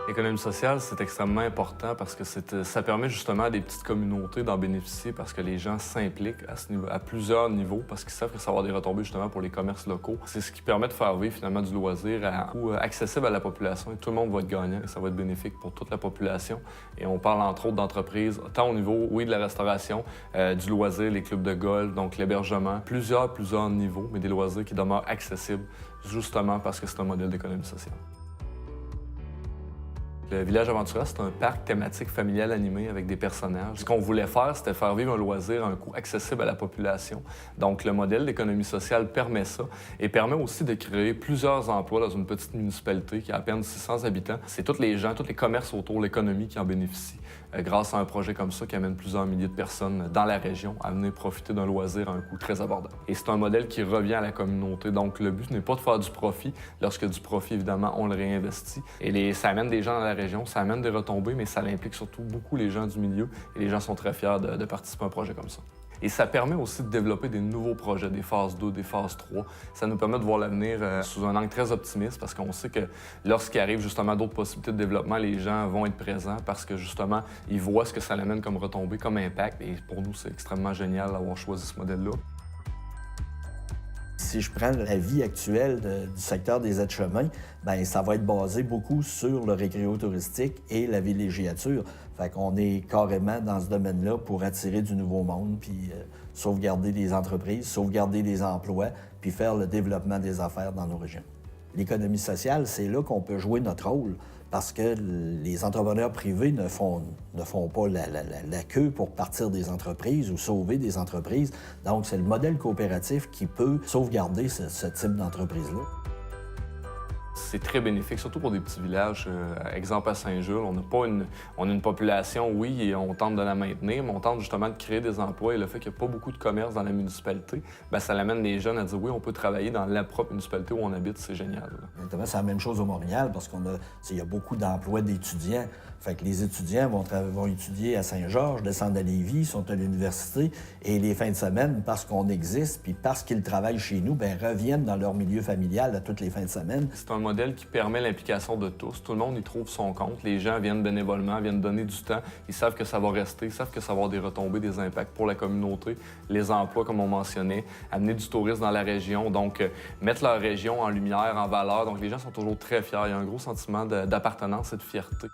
L'économie sociale, c'est extrêmement important parce que ça permet justement à des petites communautés d'en bénéficier parce que les gens s'impliquent à plusieurs niveaux parce qu'ils savent que ça va avoir des retombées justement pour les commerces locaux. C'est ce qui permet de faire vivre finalement du loisir à un coût accessible à la population et tout le monde va être gagnant et ça va être bénéfique pour toute la population. Et on parle entre autres d'entreprises, tant au niveau, oui, de la restauration, du loisir, les clubs de golf, donc l'hébergement, plusieurs niveaux, mais des loisirs qui demeurent accessibles justement parce que c'est un modèle d'économie sociale. Le Village Aventura, c'est un parc thématique familial animé avec des personnages. Ce qu'on voulait faire, c'était faire vivre un loisir à un coût accessible à la population. Donc, le modèle d'économie sociale permet ça et permet aussi de créer plusieurs emplois dans une petite municipalité qui a à peine 600 habitants. C'est tous les gens, tous les commerces autour de l'économie qui en bénéficient grâce à un projet comme ça qui amène plusieurs milliers de personnes dans la région à venir profiter d'un loisir à un coût très abordable. Et c'est un modèle qui revient à la communauté. Donc, le but n'est pas de faire du profit. Lorsque du profit, évidemment, on le réinvestit. Et ça amène des gens dans la région, ça amène des retombées, mais ça implique surtout beaucoup les gens du milieu. Et les gens sont très fiers de participer à un projet comme ça. Et ça permet aussi de développer des nouveaux projets, des phases 2, des phases 3. Ça nous permet de voir l'avenir sous un angle très optimiste parce qu'on sait que lorsqu'il arrive justement d'autres possibilités de développement, les gens vont être présents parce que justement, ils voient ce que ça amène comme retombée, comme impact. Et pour nous, c'est extrêmement génial d'avoir choisi ce modèle-là. Si je prends la vie actuelle du secteur des aides-chemins, bien, ça va être basé beaucoup sur le récréo touristique et la villégiature. Fait qu'on est carrément dans ce domaine-là pour attirer du nouveau monde, puis sauvegarder des entreprises, sauvegarder des emplois, puis faire le développement des affaires dans nos régions. L'économie sociale, c'est là qu'on peut jouer notre rôle parce que les entrepreneurs privés ne font pas la queue pour partir des entreprises ou sauver des entreprises. Donc, c'est le modèle coopératif qui peut sauvegarder ce type d'entreprise-là. C'est très bénéfique, surtout pour des petits villages. Exemple à Saint-Jules, on a une population, oui, et on tente de la maintenir, mais on tente justement de créer des emplois. Et le fait qu'il n'y a pas beaucoup de commerce dans la municipalité, bien, ça amène les jeunes à dire oui, on peut travailler dans la propre municipalité où on habite, c'est génial. Exactement, c'est la même chose au Montréal parce qu'il y a beaucoup d'emplois d'étudiants. Fait que les étudiants vont étudier à Saint-Georges, descendent à Lévis, sont à l'université et les fins de semaine, parce qu'on existe puis parce qu'ils travaillent chez nous, bien, reviennent dans leur milieu familial à toutes les fins de semaine. C'est un modèle qui permet l'implication de tous. Tout le monde y trouve son compte. Les gens viennent bénévolement, viennent donner du temps. Ils savent que ça va rester, ils savent que ça va avoir des retombées, des impacts pour la communauté, les emplois, comme on mentionnait, amener du tourisme dans la région, donc mettre leur région en lumière, en valeur. Donc les gens sont toujours très fiers. Il y a un gros sentiment d'appartenance et de fierté.